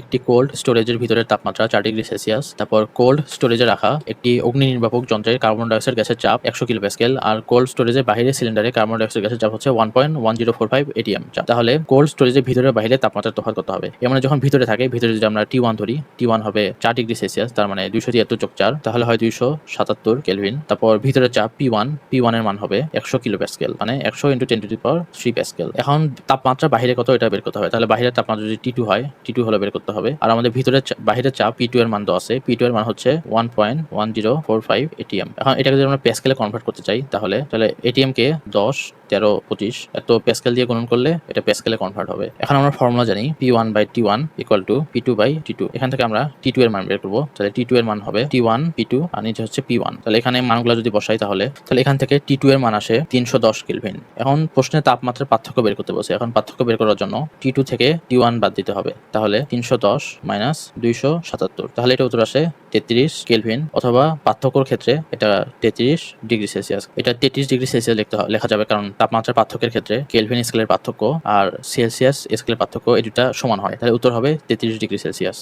একটি কোল্ড স্টোরেজের ভিতরের তাপমাত্রা 4 ডিগ্রি সেলসিয়াস। তারপর কোল্ড স্টোরেজে রাখা একটি অগ্নি নির্বাপক যন্ত্রের কার্বন ডাইঅক্সাইড গ্যাসের চাপ 100 কিলোপ্যাসকেল, আর কোল্ড স্টোরেজের বাইরে সিলিন্ডারে কার্বন ডাইঅক্সাইড গ্যাসের চাপ হচ্ছে 1.1045 atm চাপ। তাহলে কোল্ড স্টোরেজের ভিতরে বাইরে তাপমাত্রা তফাৎ কত হবে? এর মানে যখন ভিতরে থাকে, ভিতরে যদি আমরা T1 ধরি, T1 হবে 4 ডিগ্রি সেলসিয়াস, তার মানে 273 + 4, তাহলে হয় 277 কেলভিন। তারপর ভিতরে চাপ P1 এর মান হবে 100 কিলোপ্যাসকেল, মানে 100 × 10⁻³ প্যাসকেল। এখন তাপমাত্রা বাইরে কত এটা বের করতে হবে। তাহলে বাইরের তাপমাত্রা যদি T2 হয়, T2 হলো বের করতে হবে। আর আমাদের ভিতরে বাইরের চাপ P2 এর মান তো আছে, P2 এর মান হচ্ছে 1.1045 atm। এখন এটাকে যদি আমরা প্যাসকেলে কনভার্ট করতে চাই, তাহলে atm কে 10, 13, 25 এত প্যাসকেল দিয়ে গুণন করলে এটা প্যাসকেলে কনভার্ট হবে। এখন আমরা ফর্মুলা জানি P1/T1 = P2/T2। এখান থেকে আমরা T2 এর মান বের করব। তাহলে T2 এর মান হবে T1 P2 আর নিচে হচ্ছে P1। তাহলে এখানে মানগুলো যদি বসাই, তাহলে এখান থেকে T2 এর মান আসে 310 কেলভিন। এখন প্রশ্নে তাপমাত্রার পার্থক্য বের করতে বলছে। এখন পার্থক্য বের করার জন্য T2 থেকে T1 বাদ দিতে হবে। তাহলে 310 - 277, তাহলে এটা উত্তর আসে 33 কেলভিন, অথবা পার্থক্যর ক্ষেত্রে এটা 33 ডিগ্রি সেলসিয়াস। এটা 33 ডিগ্রি সেলসিয়াস লেখা যাবে, কারণ তাপমাত্রার পার্থক্যের ক্ষেত্রে কেলভিন স্কেলের পার্থক্য আর সেলসিয়াস স্কেলের পার্থক্য এই দুটা সমান হয়। তাহলে উত্তর হবে 33 ডিগ্রি সেলসিয়াস।